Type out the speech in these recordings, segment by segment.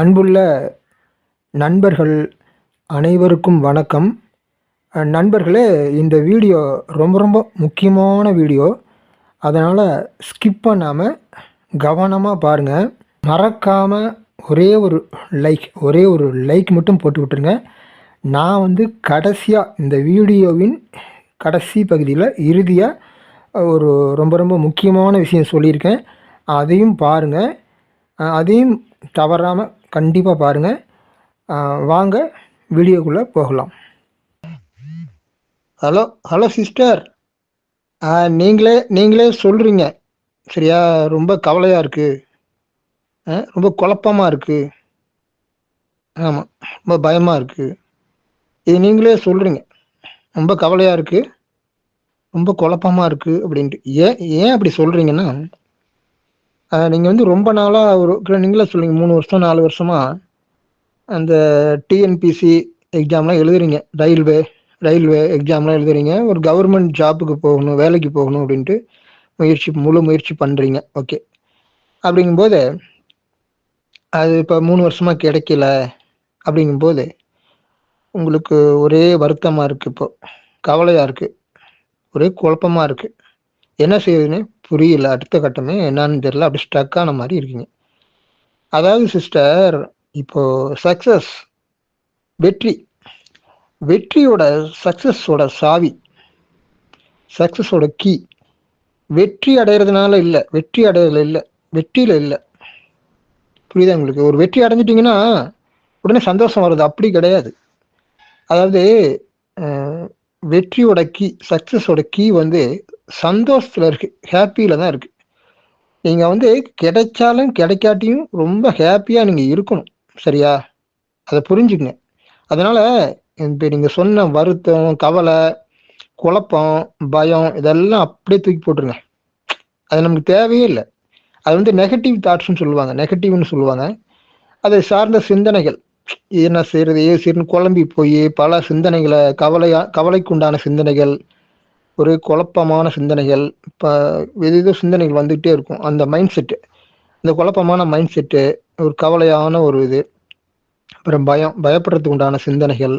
அன்புள்ள நண்பர்கள் அனைவருக்கும் வணக்கம். நண்பர்களே, இந்த வீடியோ ரொம்ப ரொம்ப முக்கியமான வீடியோ. அதனால் ஸ்கிப் பண்ணாமல் கவனமாக பாருங்கள். மறக்காமல் ஒரே ஒரு லைக் மட்டும் போட்டு விட்டுருங்க. நான் கடைசியாக இந்த வீடியோவின் கடைசி பகுதியில் இறுதியாக ஒரு ரொம்ப ரொம்ப முக்கியமான விஷயம் சொல்லியிருக்கேன். அதையும் பாருங்கள். அதையும் தவறாமல் கண்டிப்பாக பாருங்கள். வாங்க வீடியோக்குள்ளே போகலாம். ஹலோ சிஸ்டர், நீங்களே சொல்கிறீங்க சரியா? ரொம்ப கவலையாக இருக்குது, ரொம்ப குழப்பமாக இருக்குது, ஆமாம் ரொம்ப பயமாக இருக்குது. இது நீங்களே சொல்கிறீங்க, ரொம்ப கவலையாக இருக்குது, ரொம்ப குழப்பமாக இருக்குது அப்படின்ட்டு. ஏன் அப்படி சொல்கிறீங்கன்னா, நீங்கள் ரொம்ப நாளாக நீங்களே சொல்லுங்க, 3 வருஷம் 4 வருஷமாக அந்த டிஎன்பிசி எக்ஸாம்லாம் எழுதுறீங்க, ரயில்வே எக்ஸாம்லாம் எழுதுறீங்க, ஒரு கவர்மெண்ட் ஜாப்புக்கு போகணும், வேலைக்கு போகணும் அப்படின்ட்டு முழு முயற்சி பண்ணுறீங்க. ஓகே, அப்படிங்கும்போது அது இப்போ 3 வருஷமாக கிடைக்கல. அப்படிங்கும்போது உங்களுக்கு ஒரே வருத்தமாக இருக்குது, இப்போ கவலையாக இருக்குது, ஒரே குழப்பமாக இருக்குது, என்ன செய்யுதுன்னு புரியல, அடுத்த கட்டமே என்னன்னு தெரியல, அப்படி ஸ்டக்கான மாதிரி இருக்கீங்க. அதாவது சிஸ்டர், இப்போ சக்சஸ், வெற்றியோட சக்சஸோட சாவி, சக்சஸோட கீ வெற்றி அடைகிறதுனால இல்லை, வெற்றியில இல்லை. புரியுதா உங்களுக்கு? ஒரு வெற்றி அடைஞ்சிட்டிங்கன்னா உடனே சந்தோஷம் வருது, அப்படி கிடையாது. அதாவது வெற்றியோட கீ, சக்சஸோட கீ சந்தோஷத்துல இருக்கு, ஹாப்பியில தான் இருக்கு. நீங்க கிடைச்சாலும் கிடைக்காட்டியும் ரொம்ப ஹாப்பியா நீங்க இருக்கணும், சரியா? அதை புரிஞ்சுக்கங்க. அதனால இப்போ நீங்க சொன்ன வருத்தம், கவலை, குழப்பம், பயம் இதெல்லாம் அப்படியே தூக்கி போட்டுருங்க. அது நமக்கு தேவையே இல்லை. அது நெகட்டிவ் தாட்ஸ்ன்னு சொல்லுவாங்க. அதை சார்ந்த சிந்தனைகள், என்ன செய்யறது ஏ செய்யணும் குழம்பி போய் பல சிந்தனைகளை, கவலைக்குண்டான சிந்தனைகள், ஒரு குழப்பமான சிந்தனைகள், இப்போ ஏதோ சிந்தனைகள் வந்துகிட்டே இருக்கும். அந்த மைண்ட் செட்டு, இந்த குழப்பமான மைண்ட் செட்டு, ஒரு கவலையான ஒரு இது, அப்புறம் பயப்படுறதுக்கு உண்டான சிந்தனைகள்,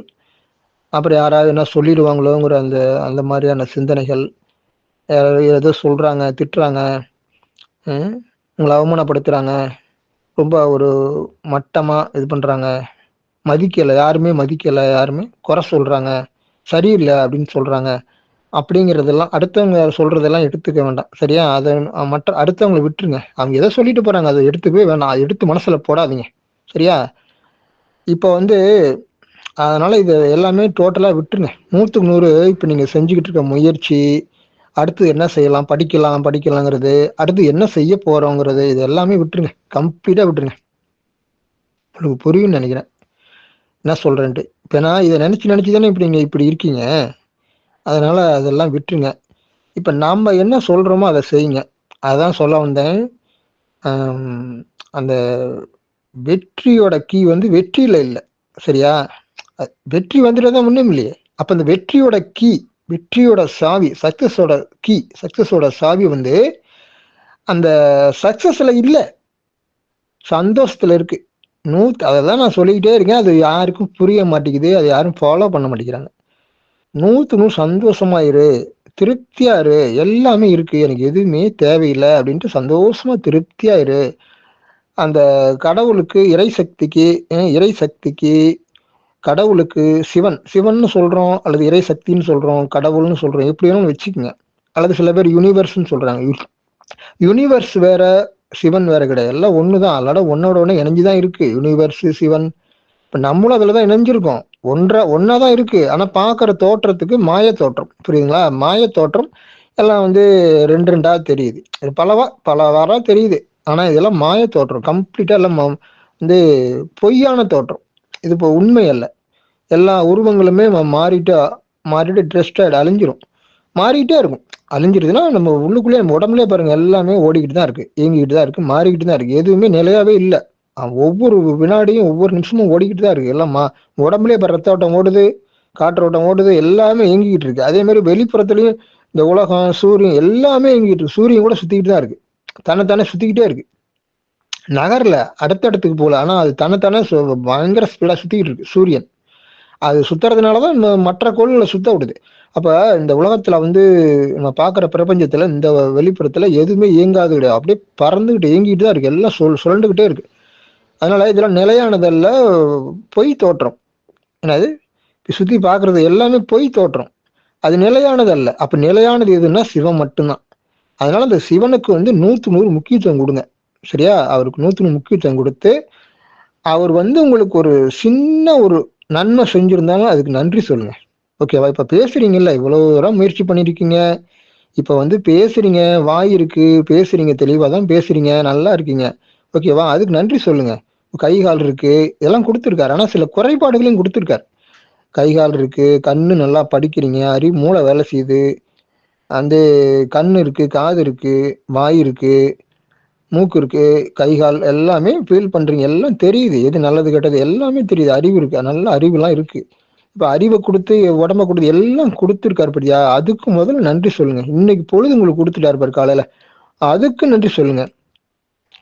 அப்புறம் யாராவது என்ன சொல்லிடுவாங்களோங்கிற அந்த மாதிரியான சிந்தனைகள், ஏதோ சொல்றாங்க, திட்டுறாங்க, உங்களை அவமானப்படுத்துறாங்க, ரொம்ப ஒரு மட்டமா இது பண்றாங்க, யாருமே குறை சொல்றாங்க, சரியில்லை அப்படின்னு சொல்றாங்க. அப்படிங்கிறதெல்லாம் அடுத்தவங்க சொல்றதெல்லாம் எடுத்துக்க வேண்டாம், சரியா? அதை அடுத்தவங்களை விட்டுருங்க. அவங்க எதை சொல்லிட்டு போறாங்க, அதை எடுத்துக்கவே வேண்டாம், அதை எடுத்து மனசுல போடாதீங்க, சரியா? இப்போ அதனால இது எல்லாமே டோட்டலா விட்டுருங்க, 100க்கு 100. இப்போ நீங்க செஞ்சுக்கிட்டு இருக்க முயற்சி, அடுத்து என்ன செய்யலாம், படிக்கலாங்கிறது, அடுத்து என்ன செய்ய போறோங்கிறது, இது எல்லாமே விட்டுருங்க, கம்ப்ளீட்டா விட்டுருங்க. உங்களுக்கு புரியும்னு நினைக்கிறேன் என்ன சொல்றேன்ட்டு. இப்போ நான் இதை நினைச்சு தானே இப்படி நீங்க இப்படி இருக்கீங்க. அதனால அதெல்லாம் விட்டுருங்க. இப்ப நாம என்ன சொல்றோமோ அதை செய்யுங்க. அதான் சொல்ல வந்தேன். அந்த வெற்றியோட கீ வெற்றியில இல்லை, சரியா? வெற்றி வந்துட்டதான் ஒண்ணும் இல்லையே. அப்ப அந்த வெற்றியோட கீ, வெற்றியோட சாவி, சக்சஸோட சாவி அந்த சக்சஸ்ல இல்ல, சந்தோஷத்துல இருக்கு. அதான் நான் சொல்லிக்கிட்டே இருக்கேன், அது யாருக்கும் புரிய மாட்டேங்குது, அது யாரும் ஃபாலோ பண்ண மாட்டேங்கிறாங்க. 100க்கு 100 சந்தோஷமா இரு, திருப்தியா இரு, எல்லாமே இருக்கு, எனக்கு எதுவுமே தேவையில்லை அப்படின்ட்டு சந்தோஷமா திருப்தியா இரு. அந்த கடவுளுக்கு, இறைசக்திக்கு கடவுளுக்கு, சிவன்னு சொல்றோம், அல்லது இறை சக்தின்னு சொல்றோம், கடவுள்னு சொல்றோம், எப்படி வேணும் வச்சுக்கோங்க. அல்லது சில பேர் யூனிவர்ஸ்ன்னு சொல்றாங்க. யூனிவர்ஸ் வேற, சிவன் வேற கிடையாது, எல்லாம் ஒண்ணுதான். அதோட ஒன்னோட இணைஞ்சுதான் இருக்கு யூனிவர்ஸ், சிவன். இப்ப நம்மளும் அதுலதான் இணைஞ்சிருக்கோம், ஒன்னாதான் இருக்கு. ஆனா பாக்குற தோற்றத்துக்கு மாய தோற்றம், புரியுதுங்களா? மாய தோற்றம் எல்லாம் ரெண்டா தெரியுது, பலவாரா தெரியுது. ஆனா இதெல்லாம் மாய தோற்றம், கம்ப்ளீட்டா எல்லாம் பொய்யான தோற்றம். இது இப்போ உண்மை அல்ல. எல்லா உருவங்களுமே மாறிட்டு ட்ரெஸ்ட் அழிஞ்சிரும், மாறிக்கிட்டே இருக்கும். அழிஞ்சிருதுன்னா நம்ம உள்ளுக்குள்ளே, நம்ம உடம்புலயே பாருங்க, எல்லாமே ஓடிக்கிட்டு தான் இருக்கு, இயங்கிக்கிட்டு தான் இருக்கு, மாறிக்கிட்டு தான் இருக்கு. எதுவுமே நிலையாவே இல்லை. ஒவ்வொரு வினாடியும் ஒவ்வொரு நிமிஷமும் ஓடிக்கிட்டு தான் இருக்கு. எல்லாம் உடம்புலயே ரத்த ஓட்டம் ஓடுது, காற்றோட்டம் ஓடுது, எல்லாமே இயங்கிக்கிட்டு இருக்கு. அதே மாதிரி வெளிப்புறத்துலயும் இந்த உலகம், சூரியன் எல்லாமே இயங்கிட்டு இருக்கு. சூரியன் கூட சுத்திக்கிட்டு தான் இருக்கு, தன்னைத்தானே சுத்திக்கிட்டே இருக்கு. நகர்ல அடுத்த இடத்துக்கு போகல. ஆனா அது தன்னைத்தானே பயங்கர ஸ்பீடா சுத்திக்கிட்டு இருக்கு சூரியன். அது சுத்துறதுனாலதான் மற்ற கோள்களை சுத்த விடுது. அப்ப இந்த உலகத்துல வந்து நம்ம பாக்குற பிரபஞ்சத்துல இந்த வெளிப்புறத்துல எதுவுமே இயங்காது கிடையாது. அப்படியே பறந்துகிட்டு இயங்கிட்டு தான் இருக்கு. எல்லாம் சுழண்டுகிட்டே இருக்கு. அதனால இதெல்லாம் நிலையானதல்ல, பொய் தோற்றம். என்னது சுத்தி பாக்குறது எல்லாமே பொய் தோற்றம். அது நிலையானது அல்ல. அப்ப நிலையானது எதுன்னா சிவம் மட்டும்தான். அதனால அந்த சிவனுக்கு வந்து 100 முக்கியத்துவம் கொடுங்க. சரியா? அவருக்கு 100 முக்கியத்துவம் கொடுத்து, அவர் வந்து உங்களுக்கு ஒரு சின்ன ஒரு நன்மை செஞ்சிருந்தாலும் அதுக்கு நன்றி சொல்லுங்க. ஓகேவா? இப்ப பேசுறீங்கல்ல, இவ்வளவு தூரம் முயற்சி பண்ணிருக்கீங்க. இப்ப வந்து பேசுறீங்க, வாய் இருக்கு, பேசுறீங்க, தெளிவா தான் பேசுறீங்க, நல்லா இருக்கீங்க. ஓகேவா? அதுக்கு நன்றி சொல்லுங்க. கை கால் இருக்கு, இதெல்லாம் கொடுத்துருக்காரு. ஆனா சில குறைபாடுகளையும் கொடுத்துருக்காரு. கை கால் இருக்கு, கண்ணு நல்லா படிக்கிறீங்க, அறிவு மூளை வேலை செய்யுது, அந்த கண்ணு இருக்கு, காது இருக்கு, வாய் இருக்கு, மூக்கு இருக்கு, கை கால் எல்லாமே ஃபீல் பண்றீங்க. எல்லாம் தெரியுது. எது நல்லது கெட்டது எல்லாமே தெரியுது. அறிவு இருக்கு. நல்ல அறிவுலாம் இருக்கு. இப்ப அறிவை கொடுத்து உடம்ப கொடுத்து எல்லாம் கொடுத்துருக்காரு பாத்தியா? அதுக்கு முதல்ல நன்றி சொல்லுங்க. இன்னைக்கு பொழுது உங்களுக்கு கொடுத்துட்டாரு பாரு காலையில. அதுக்கு நன்றி சொல்லுங்க.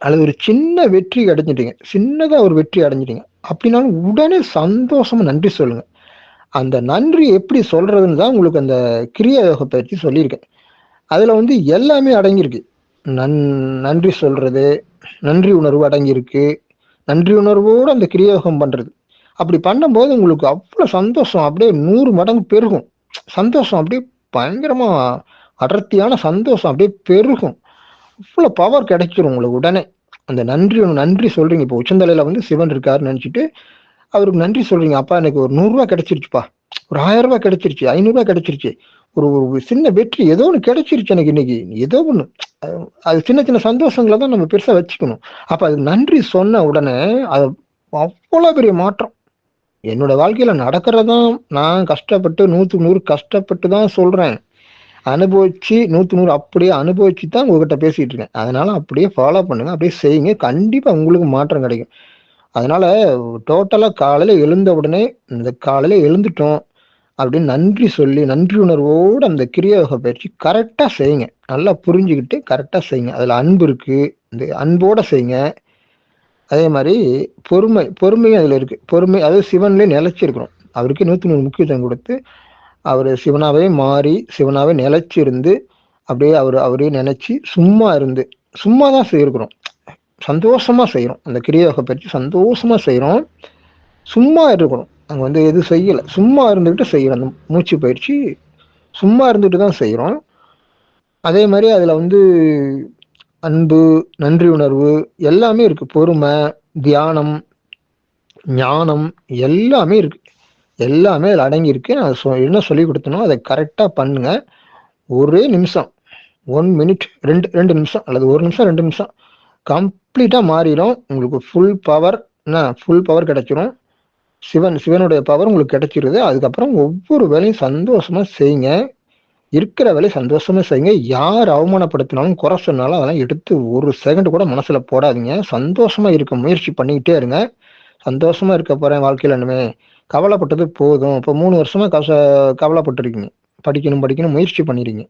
அல்லது ஒரு சின்ன வெற்றி அடைஞ்சிட்டீங்க. சின்னதா ஒரு வெற்றி அடைஞ்சிட்டீங்க. அப்படின்னாலும் உடனே சந்தோஷமா நன்றி சொல்லுங்க. அந்த நன்றி எப்படி சொல்றதுன்னு தான் உங்களுக்கு அந்த கிரியா யோக பயிற்சி சொல்லியிருக்கேன். அதுல வந்து எல்லாமே அடங்கியிருக்கு. நன்றி சொல்றது, நன்றி உணர்வு அடங்கியிருக்கு. நன்றி உணர்வோடு அந்த கிரியோகம் பண்றது. அப்படி பண்ணும்போது உங்களுக்கு அவ்வளவு சந்தோஷம் அப்படியே 100 மடங்கு பெருகும். சந்தோஷம் அப்படியே பயங்கரமா அடர்த்தியான சந்தோஷம் அப்படியே பெருகும். அவ்வளவு பவர் கிடைச்சிரும் உங்களுக்கு உடனே. அந்த நன்றி சொல்றீங்க. இப்போ உச்சந்தலையில வந்து சிவன் இருக்காருன்னு நினைச்சிட்டு அவருக்கு நன்றி சொல்றீங்க. அப்பா எனக்கு ஒரு 100 ரூபாய் கிடைச்சிருச்சுப்பா, ஒரு 1000 ரூபாய் கிடைச்சிருச்சு, 500 ரூபாய் கிடைச்சிருச்சு, ஒரு சின்ன வெற்றி ஏதோ ஒண்ணு கிடைச்சிருச்சு எனக்கு இன்னைக்கு, ஏதோ ஒண்ணு. அது சின்ன சின்ன சந்தோஷங்களை தான் நம்ம பெருசா வச்சுக்கணும். அப்ப அது நன்றி சொன்ன உடனே அது அவ்வளவு பெரிய மாற்றம். என்னோட வாழ்க்கையில நடக்கிறதான். நான் கஷ்டப்பட்டு 100 கஷ்டப்பட்டு தான் சொல்றேன். அனுபவிச்சு 100 அப்படியே அனுபவிச்சு தான் உங்ககிட்ட பேசிட்டு இருக்கேன். அதனால அப்படியே ஃபாலோ பண்ணுங்க, அப்படியே செய்யுங்க. கண்டிப்பா உங்களுக்கு மாற்றம் கிடைக்கும். அதனால டோட்டலா காலையில எழுந்த உடனே இந்த காலையில எழுந்துட்டோம் அப்படின்னு நன்றி சொல்லி நன்றி உணர்வோடு அந்த கிரியோக பயிற்சி கரெக்டா செய்யுங்க. நல்லா புரிஞ்சுக்கிட்டு கரெக்டா செய்யுங்க. அதுல அன்பு இருக்கு. இந்த அன்போட செய்யுங்க. அதே மாதிரி பொறுமையும் அதுல இருக்கு. பொறுமை அதாவது சிவன்லயே நிலைச்சிருக்கணும். அவருக்கு 100 முக்கியத்துவம் கொடுத்து அவர் சிவனாவே மாறி சிவனாவே நிலைச்சு இருந்து அப்படியே அவரே நினைச்சு சும்மா தான் செய்யிருக்கிறோம். சந்தோஷமா செய்யறோம். அந்த கிரியோக பயிற்சி சந்தோஷமா செய்யறோம். சும்மா இருக்கணும். அங்க வந்து எதுவும் செய்யல, சும்மா இருந்துகிட்டு செய்யறோம். அந்த மூச்சு பயிற்சி சும்மா இருந்துட்டு தான் செய்யறோம். அதே மாதிரி அதுல வந்து அன்பு, நன்றி உணர்வு எல்லாமே இருக்கு. பொறுமை, தியானம், ஞானம் எல்லாமே இருக்கு. எல்லாமே அதுல அடங்கி இருக்கு. நான் என்ன சொல்லி கொடுத்தனோ அதை கரெக்டா பண்ணுங்க. ஒரே நிமிஷம், 1 மினிட், 2 நிமிஷம் அல்லது 1 நிமிஷம் 2 நிமிஷம் கம்ப்ளீட்டா மாறிடும். உங்களுக்கு ஃபுல் பவர் கிடைச்சிரும். சிவனுடைய பவர் உங்களுக்கு கிடைச்சிருது. அதுக்கப்புறம் ஒவ்வொரு வேலையும் சந்தோஷமா செய்யுங்க. இருக்கிற வேலையை சந்தோஷமா செய்யுங்க. யார் அவமானப்படுத்தினாலும் குறை சொன்னாலும் அதெல்லாம் எடுத்து ஒரு செகண்ட் கூட மனசுல போடாதீங்க. சந்தோஷமா இருக்க முயற்சி பண்ணிக்கிட்டே இருங்க. சந்தோஷமா இருக்க போறேன் வாழ்க்கையில, இனிமே கவலைப்பட்டது போதும். இப்போ 3 வருஷமா கவலைப்பட்டிருக்கீங்க. படிக்கணும் முயற்சி பண்ணிருக்கீங்க.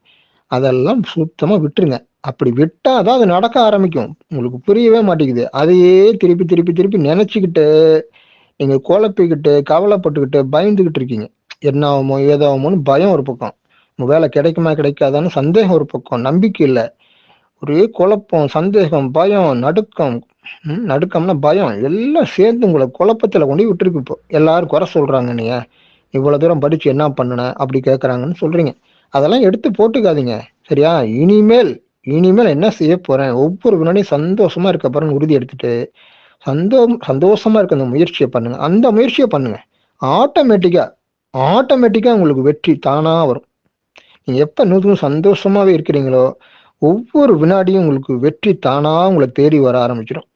அதெல்லாம் சுத்தமா விட்டுருங்க. அப்படி விட்டாதான் அது நடக்க ஆரம்பிக்கும். உங்களுக்கு புரியவே மாட்டேங்குது. அதையே திருப்பி திருப்பி திருப்பி நினைச்சுக்கிட்டு நீங்க குழப்பிக்கிட்டு கவலைப்பட்டுக்கிட்டு பயந்துகிட்டு இருக்கீங்க. என்ன ஆகுமோ ஏதாகுமோன்னு பயம் ஒரு பக்கம், வேலை கிடைக்குமா கிடைக்காதான்னு சந்தேகம் ஒரு பக்கம், நம்பிக்கை இல்லை, ஒரே குழப்பம், சந்தேகம், பயம், நடுக்கம்னா பயம் எல்லாம் சேர்ந்து உங்களை குழப்பத்துல கொண்டு விட்டுருக்கு. இப்போ எல்லாரும் குறை சொல்றாங்க, நீ இவ்வளவு தூரம் படிச்சு என்ன பண்ணுன அப்படி கேட்கறாங்கன்னு சொல்றீங்க. அதெல்லாம் எடுத்து போட்டுக்காதீங்க. சரியா? இனிமேல் என்ன செய்ய போறேன், ஒவ்வொரு வினாடியும் சந்தோஷமா இருக்க போறேன்னு உறுதி எடுத்துட்டு சந்தோஷமா இருக்க அந்த முயற்சியை பண்ணுங்க. அந்த முயற்சியை பண்ணுங்க. ஆட்டோமேட்டிக்கா உங்களுக்கு வெற்றி தானா வரும். நீங்க எப்ப 100 சந்தோஷமாவே இருக்கிறீங்களோ ஒவ்வொரு வினாடியும் உங்களுக்கு வெற்றி தானா உங்களை தேடி வர ஆரம்பிச்சிடும்.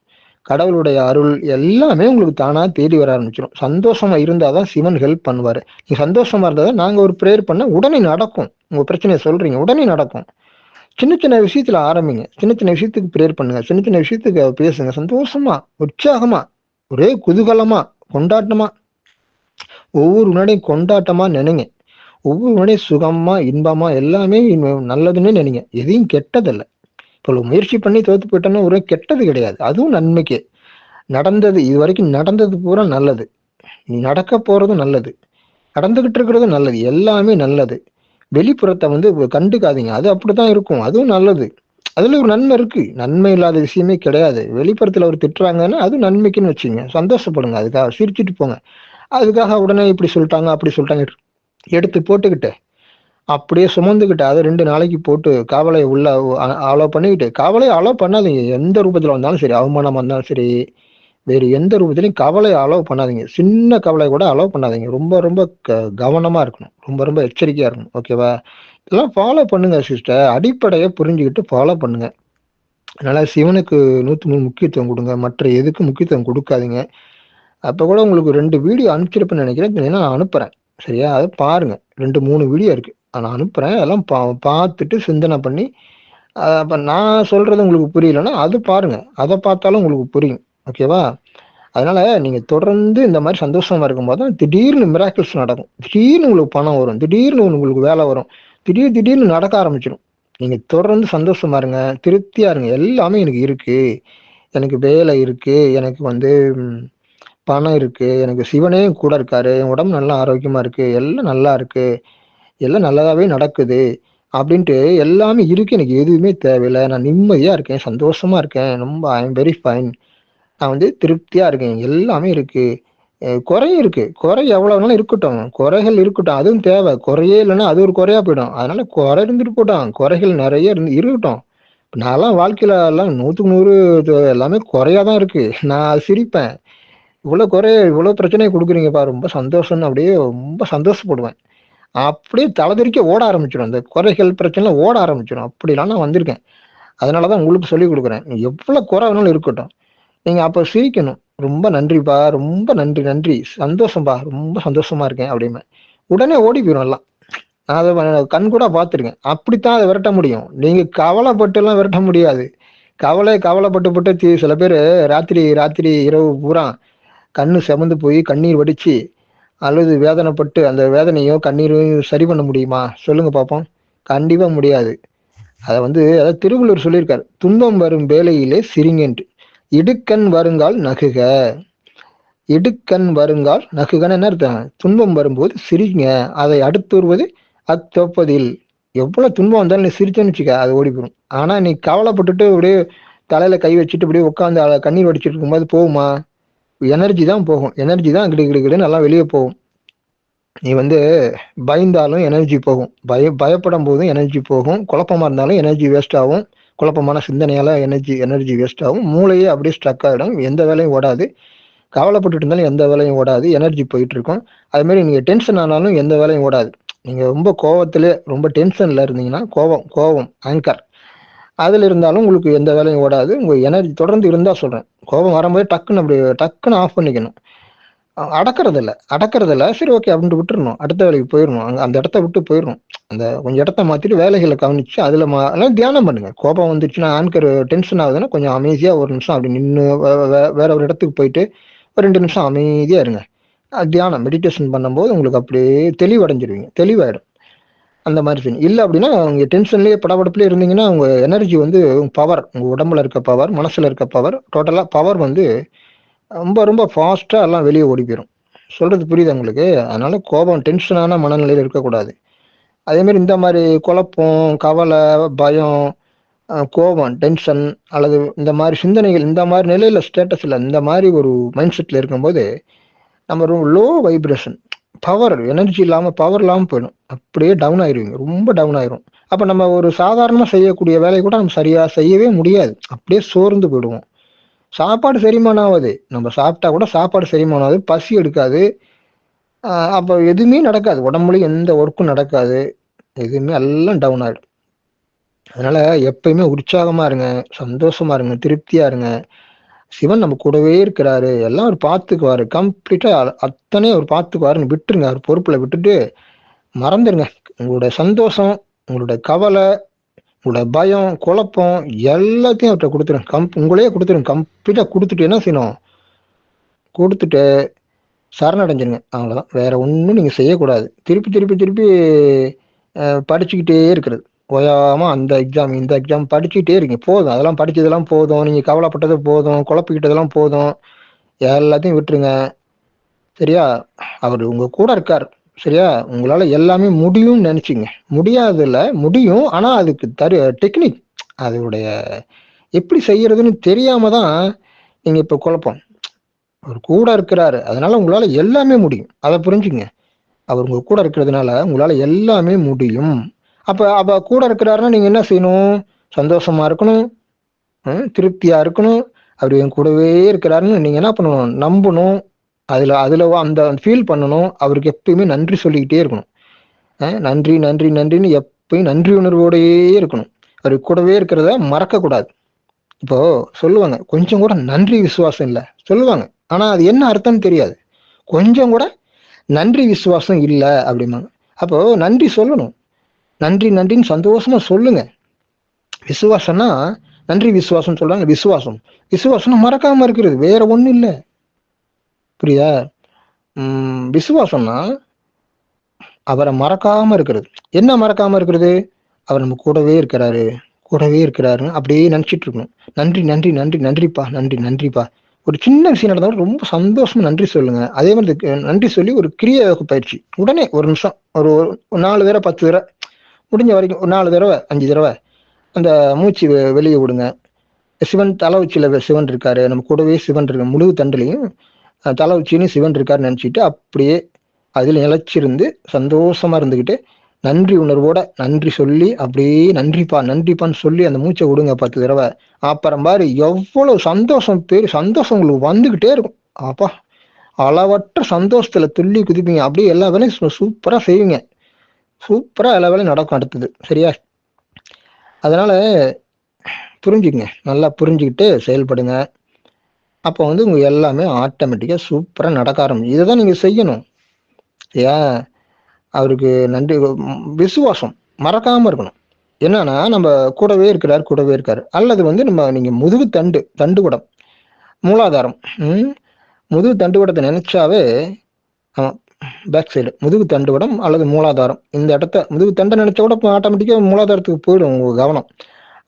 கடவுளுடைய அருள் எல்லாமே உங்களுக்கு தானா தேடி வர ஆரம்பிச்சிடும். சந்தோஷமா இருந்தாதான் சிவன் ஹெல்ப் பண்ணுவாரு. நீங்க சந்தோஷமா இருந்தாதான் நாங்க ஒரு ப்ரேயர் பண்ண உடனே நடக்கும். உங்க பிரச்சனையை சொல்றீங்க, உடனே நடக்கும். சின்ன சின்ன விஷயத்துல ஆரம்பிங்க. சின்ன சின்ன விஷயத்துக்கு ப்ரேயர் பண்ணுங்க. சின்ன சின்ன விஷயத்துக்கு பேசுங்க. சந்தோஷமா, உற்சாகமா, ஒரே குதூகலமா, கொண்டாட்டமா, ஒவ்வொரு முன்னாடியும் கொண்டாட்டமா நினைங்க. ஒவ்வொரு முன்னாடியும் சுகமா, இன்பமா, எல்லாமே நல்லதுன்னு நினைங்க. எதையும் கெட்டதில்லை. இப்போ முயற்சி பண்ணி தோத்து போயிட்டோன்னா ஒரு கெட்டது கிடையாது, அதுவும் நன்மைக்கு. நடந்தது இது வரைக்கும் நடந்தது பூரா நல்லது, நீ நடக்க போறதும் நல்லது, நடந்துகிட்டு இருக்கிறதும் நல்லது, எல்லாமே நல்லது. வெளிப்புறத்தை வந்து கண்டுக்காதீங்க, அது அப்படித்தான் இருக்கும், அதுவும் நல்லது. அதுல ஒரு நன்மை இருக்கு, நன்மை இல்லாத விஷயமே கிடையாது. வெளிப்புறத்துல ஒரு திட்டுறாங்கன்னா அது நன்மைக்குன்னு வச்சுங்க, சந்தோஷப்படுங்க, அதுக்காக சிரிச்சுட்டு போங்க. அதுக்காக உடனே இப்படி சொல்லிட்டாங்க அப்படி சொல்லிட்டாங்க எடுத்து போட்டுக்கிட்டு அப்படியே சுமந்துக்கிட்டு அதை 2 நாளைக்கு போட்டு காவலையை உள்ள அலோ பண்ணிக்கிட்டு, காவலையை அலோ பண்ணாதீங்க எந்த ரூபத்துல வந்தாலும் சரி, அவமானமா இருந்தாலும் சரி, வேறு எந்த ரூபத்திலையும் கவலையை அலோவ் பண்ணாதீங்க. சின்ன கவலை கூட அலோவ் பண்ணாதீங்க. ரொம்ப ரொம்ப கவனமா இருக்கணும், ரொம்ப ரொம்ப எச்சரிக்கையா இருக்கணும். ஓகேவா? இதெல்லாம் ஃபாலோ பண்ணுங்க சிஸ்டர், அடிப்படையை புரிஞ்சுக்கிட்டு ஃபாலோ பண்ணுங்க. அதனால சிவனுக்கு 100 முக்கியத்துவம் கொடுங்க, மற்ற எதுக்கும் முக்கியத்துவம் கொடுக்காதீங்க. அப்போ கூட உங்களுக்கு 2 வீடியோ அனுப்பிச்சிருப்பேன்னு நினைக்கிறேன், ஏன்னா நான் அனுப்புறேன். சரியா? அதை பாருங்க, 2 3 வீடியோ இருக்கு, நான் அனுப்புறேன். அதெல்லாம் பார்த்துட்டு சிந்தனை பண்ணி, அப்ப நான் சொல்றது உங்களுக்கு புரியலன்னா அது பாருங்க, அதை பார்த்தாலும் உங்களுக்கு புரியும். ஓகேவா? அதனால நீங்க தொடர்ந்து இந்த மாதிரி சந்தோஷமா இருக்கும்போது தான் திடீர்னு மிராக்கிள்ஸ் நடக்கும், திடீர்னு உங்களுக்கு பணம் வரும், திடீர்னு உங்களுக்கு வேலை வரும், திடீர்னு நடக்க ஆரம்பிச்சிடும். நீங்க தொடர்ந்து சந்தோஷமா இருங்க, திருப்தியா இருங்க. எல்லாமே எனக்கு இருக்கு, எனக்கு வேலை இருக்கு, எனக்கு வந்து பணம் இருக்கு, எனக்கு சிவனே கூட இருக்காரு, என் உடம்பு நல்லா ஆரோக்கியமா இருக்கு, எல்லாம் நல்லா இருக்கு, எல்லாம் நல்லதாவே நடக்குது அப்படின்ட்டு எல்லாமே இருக்கு, எனக்கு எதுவுமே தேவையில்லை, நான் நிம்மதியா இருக்கேன், சந்தோஷமா இருக்கேன், ரொம்ப ஐ எம் வெரி ஃபைன், நான் வந்து திருப்தியா இருக்கேன், எல்லாமே இருக்கு. குறையும் இருக்கு, குறை எவ்வளவு நாளும் இருக்கட்டும், குறைகள் இருக்கட்டும், அதுவும் தேவை. குறையே இல்லைன்னா அது ஒரு குறையா போயிடும். அதனால குறை இருந்துட்டு போட்டோம், குறைகள் நிறைய இருக்கட்டும். நான்லாம் வாழ்க்கையில எல்லாம் 100க்கு 100 எல்லாமே குறையாதான் இருக்கு. நான் அது சிரிப்பேன், இவ்வளவு குறைய இவ்வளவு பிரச்சனையை கொடுக்குறீங்கப்பா, ரொம்ப சந்தோஷம்னு அப்படியே ரொம்ப சந்தோஷப்படுவேன். அப்படியே தலைதெறிக்க ஓட ஆரம்பிச்சிடும், அந்த குறைகள் பிரச்சனை ஓட ஆரம்பிச்சிடும். அப்படிலாம் நான் வந்திருக்கேன். அதனாலதான் உங்களுக்கு சொல்லி கொடுக்குறேன், எவ்வளவு குறை வேணாலும் இருக்கட்டும், நீங்க அப்ப சிரிக்கணும். ரொம்ப நன்றிப்பா, ரொம்ப நன்றி நன்றி, சந்தோஷம்பா, ரொம்ப சந்தோஷமா இருக்கேன் அப்படின்னு உடனே ஓடி போயிடும் எல்லாம். நான் அதை கண் கூட பார்த்துருக்கேன். அப்படித்தான் அதை விரட்ட முடியும், நீங்க கவலைப்பட்டு எல்லாம் விரட்ட முடியாது. கவலைப்பட்டு சில பேர் ராத்திரி ராத்திரி இரவு பூரா கண்ணு செவந்து போய் கண்ணீர் வடிச்சு அல்லது வேதனைப்பட்டு அந்த வேதனையோ கண்ணீரையும் சரி பண்ண முடியுமா? சொல்லுங்க பார்ப்போம். கண்டிப்பா முடியாது. அதை வந்து அதாவது திருவள்ளுவர் சொல்லியிருக்காரு, துன்பம் வரும் வேளையிலே சிரிங்கன்று, இடுக்கண் வருங்கால் நகுக. இடுக்கண் வருங்கால் நகுகன்னு என்ன அர்த்தம்? துன்பம் வரும்போது சிரிங்க, அதை அடுத்து வருவது அத்தொப்பதில். எவ்வளவு துன்பம் வந்தாலும் நீ சிரிச்சேன்னு வச்சுக்க, அது ஓடி போயிடும். ஆனா நீ கவலைப்பட்டுட்டு அப்படியே தலையில கை வச்சுட்டு அப்படியே உட்காந்து கண்ணீர் வடிச்சிட்டு இருக்கும்போது போகுமா? எனர்ஜி தான் போகும், எனர்ஜி தான் கிடு நல்லா வெளியே போகும். நீ வந்து பயந்தாலும் எனர்ஜி போகும், பயப்படும் போதும் எனர்ஜி போகும், குழப்பமா இருந்தாலும் எனர்ஜி வேஸ்ட் ஆகும், குழப்பமான சிந்தனையால எனர்ஜி வேஸ்ட் ஆகும், மூளையே அப்படியே ஸ்ட்ரக் ஆகிடும், எந்த வேலையும் ஓடாது. கவலைப்பட்டுட்டு இருந்தாலும் எந்த வேலையும் ஓடாது, எனர்ஜி போயிட்டு இருக்கும். அது மாதிரி நீங்க டென்ஷன் ஆனாலும் எந்த வேலையும் ஓடாது. நீங்க ரொம்ப கோவத்திலே ரொம்ப டென்ஷன்ல இருந்தீங்கன்னா, கோவம் ஆங்கர் அதுல இருந்தாலும் உங்களுக்கு எந்த வேலையும் ஓடாது. உங்க எனர்ஜி தொடர்ந்து இருந்தா சொல்றேன், கோபம் வரும்போது டக்குன்னு ஆஃப் பண்ணிக்கணும். அடக்கறது இல்ல, சரி ஓகே அப்படின்ட்டு விட்டுறணும், அடுத்த வேலைக்கு போயிடணும், அந்த இடத்த விட்டு போயிடணும். அந்த கொஞ்சம் இடத்த மாத்திட்டு வேலைகளை கவனிச்சு அதுல தியானம் பண்ணுங்க. கோபம் வந்துச்சுன்னா, ஆன்கர் டென்ஷன் ஆகுதுன்னா கொஞ்சம் அமைதியா ஒரு நிமிஷம் அப்படி நின்று வேற ஒரு இடத்துக்கு போயிட்டு ஒரு 2 நிமிஷம் அமைதியா இருங்க. தியானம் மெடிடேஷன் பண்ணும்போது உங்களுக்கு அப்படியே தெளிவடைஞ்சிருவீங்க, தெளிவாயிடும். அந்த மாதிரி செய்யணும். இல்லை அப்படின்னா உங்க டென்ஷன்லயே படபடப்புலயே இருந்தீங்கன்னா உங்க எனர்ஜி வந்து பவர், உங்க உடம்புல இருக்க பவர், மனசுல இருக்க பவர், டோட்டலா பவர் வந்து ரொம்ப ரொம்ப ஃபாஸ்டா எல்லாம் வெளியே ஓடி போயிடும். சொல்றது புரியுது உங்களுக்கு? அதனால கோபம், டென்ஷனான மனநிலையில இருக்கக்கூடாது. அதே மாதிரி இந்த மாதிரி குழப்பம், கவலை, பயம், கோபம், டென்ஷன் அல்லது இந்த மாதிரி சிந்தனைகள், இந்த மாதிரி நிலையில ஸ்டேட்டஸ்ல இந்த மாதிரி ஒரு மைண்ட் செட்ல இருக்கும்போது நம்ம லோ வைப்ரேஷன், பவர் எனர்ஜி இல்லாம பவர் இல்லாம போயிடும், அப்படியே டவுன் ஆயிருவீங்க, ரொம்ப டவுன் ஆயிரும். அப்ப நம்ம ஒரு சாதாரணமா செய்யக்கூடிய வேலையை கூட நம்ம சரியா செய்யவே முடியாது, அப்படியே சோர்ந்து போயிடுவோம். சாப்பாடு செரிமானம் ஆகாது, நம்ம சாப்பிட்டா கூட சாப்பாடு செரிமானம் ஆகுது, பசி எடுக்காது. அப்போ எதுவுமே நடக்காது, உடம்புலயும் எந்த ஒர்க்கும் நடக்காது, எதுவுமே எல்லாம் டவுன் ஆயிடும். அதனால எப்பயுமே உற்சாகமா இருங்க, சந்தோஷமா இருங்க, திருப்தியா இருங்க. சிவன் நம்ம கூடவே இருக்கிறாரு, எல்லாம் அவர் பார்த்துக்குவாரு, கம்ப்ளீட்டா அத்தனையும் அவர் பார்த்துக்குவாருன்னு விட்டுருங்க, அவர் பொறுப்புல விட்டுட்டு மறந்துடுங்க. உங்களோட சந்தோஷம், உங்களோட கவலை, உங்களோட பயம், குழப்பம் எல்லாத்தையும் அவர்கிட்ட கொடுத்துருங்க, உங்களையே கொடுத்துருங்க, கம்ப்ளீட்டா கொடுத்துட்டு என்ன செய்யணும், கொடுத்துட்டு சரணடைஞ்சிருங்க, அவ்வளவுதான். வேற ஒன்றும் நீங்க செய்யக்கூடாது. திருப்பி திருப்பி திருப்பி படிச்சுக்கிட்டே இருக்கிறது, ஓயாம அந்த எக்ஸாம் இந்த எக்ஸாம் படிச்சுட்டே இருக்கீங்க. போதும், அதெல்லாம் படிச்சதெல்லாம் போதும், நீங்க கவலைப்பட்டது போதும், குழப்பிக்கிட்டதெல்லாம் போதும், எல்லாத்தையும் விட்டுருங்க. சரியா? அவர் உங்க கூட இருக்கார். சரியா? உங்களால எல்லாமே முடியும்னு நினைச்சீங்க. முடியாதுல்ல, முடியும். ஆனா அதுக்கு டெக்னிக், அதோடைய எப்படி செய்யறதுன்னு தெரியாம தான் நீங்க இப்ப குழப்பம். அவர் கூட இருக்கிறாரு, அதனால உங்களால எல்லாமே முடியும். அதை புரிஞ்சுங்க. அவர் உங்க கூட இருக்கிறதுனால உங்களால எல்லாமே முடியும். அப்ப அப்ப கூட இருக்கிறாருன்னா நீங்க என்ன செய்யணும்? சந்தோஷமா இருக்கணும், திருப்தியா இருக்கணும். அவர் என் கூடவே இருக்கிறாருன்னு நீங்க என்ன பண்ணணும்? நம்பணும். அதுல அதுல அந்த ஃபீல் பண்ணணும். அவருக்கு எப்பயுமே நன்றி சொல்லிக்கிட்டே இருக்கணும். நன்றி நன்றி நன்றின்னு எப்பயும் நன்றி உணர்வோடையே இருக்கணும். அவர் கூடவே இருக்கிறத மறக்க கூடாது. இப்போ சொல்லுவாங்க, கொஞ்சம் கூட நன்றி விசுவாசம் இல்ல சொல்லுவாங்க. ஆனா அது என்ன அர்த்தம்னு தெரியாது. கொஞ்சம் கூட நன்றி விசுவாசம் இல்ல அப்படிம்பாங்க. அப்போ நன்றி சொல்லணும். நன்றி நன்றின்னு சந்தோஷமா சொல்லுங்க. விசுவாசம்னா நன்றி விசுவாசம் சொல்றாங்க. விசுவாசம் விசுவாசம்னா மறக்காம இருக்கிறது, வேற ஒண்ணும் இல்ல. புரியுதா? விசுவாசம்னா அவரை மறக்காம இருக்கிறது. என்ன மறக்காம இருக்கிறது? அவர் நம்ம கூடவே இருக்கிறாரு, கூடவே இருக்கிறாருன்னு அப்படியே நினைச்சிட்டு இருக்கணும். நன்றி நன்றி நன்றி நன்றிப்பா, நன்றி நன்றிப்பா. ஒரு சின்ன விஷயம் நடந்தாலும் ரொம்ப சந்தோஷமா நன்றி சொல்லுங்க. அதே மாதிரி நன்றி சொல்லி ஒரு கிரியாயோக பயிற்சி உடனே ஒரு நிமிஷம், ஒரு 4 தடவை 10 தடவை முடிஞ்ச வரைக்கும், ஒரு 4 தடவை 5 தடவை அந்த மூச்சு வெளியே விடுங்க. சிவன் தலை உச்சியில சிவன் இருக்காரு, நம்ம கூடவே சிவன் இருக்கு, முழு தண்டுலையும் தலை உச்சின்னு சிவன் இருக்காருன்னு நினைச்சிட்டு அப்படியே அதில் நிலைச்சிருந்து சந்தோஷமா இருந்துகிட்டு நன்றி உணர்வோட நன்றி சொல்லி அப்படியே நன்றிப்பா நன்றிப்பான்னு சொல்லி அந்த மூச்சை விடுங்க 10 தடவை. அப்புறம் பாரு எவ்வளவு சந்தோஷம், சந்தோஷம் உங்களுக்கு வந்துகிட்டே இருக்கும். அப்பா, அளவற்ற சந்தோஷத்துல துள்ளி குதிப்பீங்க. அப்படியே எல்லா வேலையும் சூப்பரா செய்வீங்க. சூப்பரா எல்லா வேலையும் நடக்கும் அடுத்தது. சரியா? அதனால புரிஞ்சுக்குங்க, நல்லா புரிஞ்சுக்கிட்டு செயல்படுங்க. அப்போ வந்து உங்க எல்லாமே ஆட்டோமேட்டிக்கா சூப்பரா நடக்க ஆரம்பிக்கும். இதைதான் நீங்க செய்யணும். ஏன் அவருக்கு நன்றி விசுவாசம் மறக்காம இருக்கணும். என்னன்னா நம்ம கூடவே இருக்கிறாரு, கூடவே இருக்காரு. அல்லது வந்து நீங்க முதுகு தண்டுவடம், மூலாதாரம், முதுகு தண்டுவடத்தை நினைச்சாவே, பேக் சைடு முதுகு தண்டுவடம் அல்லது மூலாதாரம், இந்த இடத்த முதுகு தண்டை நினைச்சா கூட ஆட்டோமேட்டிக்கா மூலாதாரத்துக்கு போயிடும் உங்க கவனம்.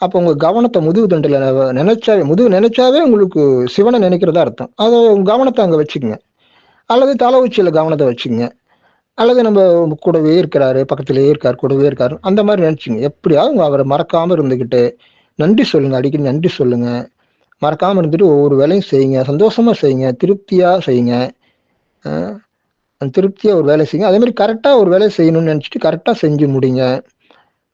அப்போ உங்க கவனத்தை முதுகு தண்டுல நினைச்சாவே, முதுகு நினைச்சாவே உங்களுக்கு சிவனை நினைக்கிறதா அர்த்தம். அதை கவனத்தை அங்க வச்சுக்கோங்க. அல்லது தலை உச்சியில கவனத்தை வச்சுக்கோங்க. அல்லது நம்ம கூடவே இருக்கிறாரு, பக்கத்திலேயே இருக்காரு, கூடவே இருக்காரு, அந்த மாதிரி நினைச்சுங்க. எப்படியாவது அவரை மறக்காம இருந்துகிட்டு நன்றி சொல்லுங்க, அடிக்கடி நன்றி சொல்லுங்க. மறக்காம இருந்துட்டு ஒவ்வொரு வேலையும் செய்யுங்க, சந்தோஷமா செய்யுங்க, திருப்தியா செய்யுங்க. திருப்தியா ஒரு வேலை செய்யுங்க. அதே மாதிரி கரெக்டா ஒரு வேலையை செய்யணும்னு நினைச்சிட்டு கரெக்டா செஞ்சு முடிங்க.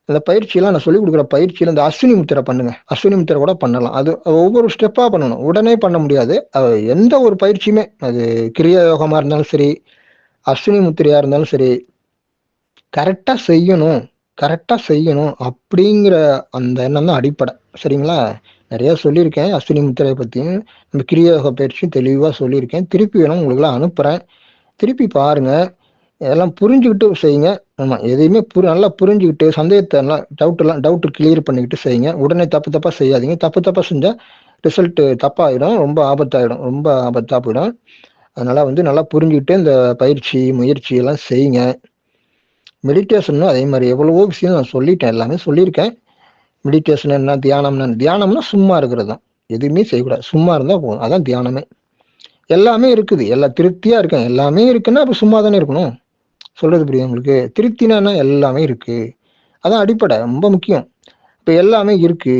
அந்த பயிற்சியெல்லாம் நான் சொல்லிக் கொடுக்குற பயிற்சியில இந்த அஸ்வினி முத்திரை பண்ணுங்க. அஸ்வினி முத்திரை கூட பண்ணலாம். அது ஒவ்வொரு ஸ்டெப்பா பண்ணணும், உடனே பண்ண முடியாது. எந்த ஒரு பயிற்சியுமே, அது கிரியா யோகமா இருந்தாலும் சரி, அஸ்வினி முத்திரையா இருந்தாலும் சரி, கரெக்டா செய்யணும், கரெக்டா செய்யணும் அப்படிங்கிற அந்த எண்ணம் தான் அடிப்படை. சரிங்களா? நிறைய சொல்லியிருக்கேன் அஸ்வினி முத்திரையை பத்தியும், நம்ம கிரியோக பயிற்சியும் தெளிவா சொல்லியிருக்கேன். திருப்பி வேணும் உங்களுக்குலாம் அனுப்புறேன், திருப்பி பாருங்க. இதெல்லாம் புரிஞ்சுக்கிட்டு செய்யுங்க. ஆமா, எதையுமே நல்லா புரிஞ்சுக்கிட்டு சந்தேகத்தை எல்லாம் டவுட் கிளியர் பண்ணிக்கிட்டு செய்யுங்க. உடனே தப்பா செய்யாதீங்க. தப்பா செஞ்சா ரிசல்ட் தப்பாயிடும், ரொம்ப ஆபத்தாயிடும், ரொம்ப ஆபத்தா போயிடும். அதனால வந்து நல்லா புரிஞ்சுக்கிட்டு இந்த பயிற்சி முயற்சி எல்லாம் செய்யுங்க. மெடிடேஷன் அதே மாதிரி எவ்வளவோ விஷயம் நான் சொல்லிட்டேன், எல்லாமே சொல்லியிருக்கேன். மெடிடேஷன் என்ன, தியானம்னா சும்மா இருக்கிறது தான். எதுவுமே செய்யக்கூடாது, சும்மா இருந்தா போதும். அதான் தியானமே. எல்லாமே இருக்குது, எல்லாம் திருப்தியா இருக்கேன், எல்லாமே இருக்குன்னா அப்ப சும்மா தானே இருக்கணும். சொல்றது புரியுது உங்களுக்கு? திருப்தினா எல்லாமே இருக்கு, அதான் அடிப்படை, ரொம்ப முக்கியம். இப்ப எல்லாமே இருக்கு,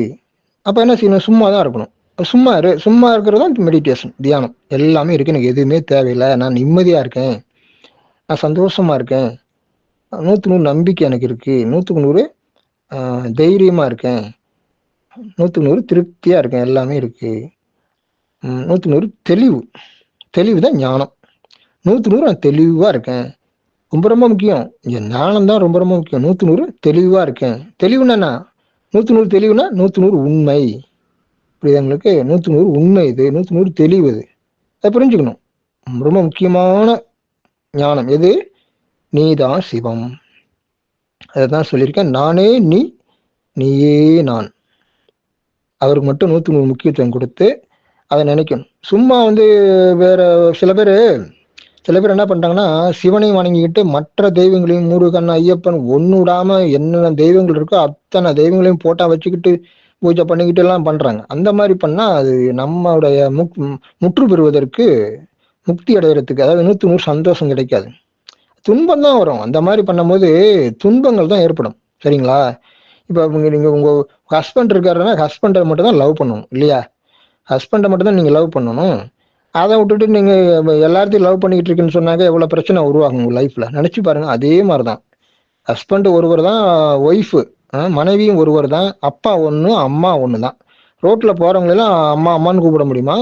அப்ப என்ன செய்யணும்? சும்மா தான் இருக்கணும். சும்மா இருக்கிறது தான் மெடிடேஷன், தியானம். எல்லாமே இருக்கு, எனக்கு எதுவுமே தேவையில்லை, நான் நிம்மதியா இருக்கேன், நான் சந்தோஷமா இருக்கேன், 100% நம்பிக்கை எனக்கு இருக்கு, 100% தைரியமா இருக்கேன், 100% திருப்தியா இருக்கேன், எல்லாமே இருக்கு, 100% தெளிவு தான் ஞானம். 100% நான் தெளிவா இருக்கேன். ரொம்ப ரொம்ப முக்கியம், இங்க ஞானம் தான் ரொம்ப ரொம்ப முக்கியம். 100% தெளிவா இருக்கேன். தெளிவுனா 100% தெளிவுனா 100% உண்மை. புரியுது உங்களுக்கு? 100% உண்மை, இது 100% தெளிவு. இது அதை புரிஞ்சுக்கணும். ரொம்ப முக்கியமான ஞானம் எது? நீதான் சிவம். அதைதான் சொல்லியிருக்கேன். நானே நீ, நீயே நான். அவருக்கு மட்டும் 100% முக்கியத்துவம் கொடுத்து அதை நினைக்கணும். சும்மா வந்து வேற சில பேர் சில பேர் என்ன பண்றாங்கன்னா, சிவனையும் வணங்கிக்கிட்டு மற்ற தெய்வங்களையும் முருகன், ஐயப்பன் ஒண்ணு விடாம என்னென்ன தெய்வங்கள் இருக்கோ அத்தனை தெய்வங்களையும் போட்டா வச்சுக்கிட்டு பூஜை பண்ணிக்கிட்டு எல்லாம் பண்றாங்க. அந்த மாதிரி பண்ணா அது நம்மளுடைய முற்று பெறுவதற்கு, முக்தி அடையறதுக்கு, அதாவது 100க்கு 100 சந்தோஷம் கிடைக்காது. துன்பம் தான் வரும். அந்த மாதிரி பண்ணும்போது துன்பங்கள் தான் ஏற்படும். சரிங்களா? இப்ப நீங்க உங்க ஹஸ்பண்ட் இருக்காருன்னா, ஹஸ்பண்டை மட்டும் தான் லவ் பண்ணணும் இல்லையா? ஹஸ்பண்டை மட்டும் தான் நீங்க லவ் பண்ணணும். அதை விட்டுட்டு நீங்க எல்லாத்தையும் லவ் பண்ணிக்கிட்டு இருக்குன்னு சொன்னாக்க எவ்வளவு பிரச்சனை உருவாகும் உங்க லைஃப்ல. நினைச்சு பாருங்க. அதே மாதிரிதான் ஹஸ்பண்ட் ஒருவர் தான், ஒய்ஃபு மனைவியும் ஒருவர் தான், அப்பா ஒண்ணு அம்மா ஒண்ணு தான். ரோட்ல போறவங்க எல்லாம் அம்மா அம்மான்னு கூப்பிட முடியுமா?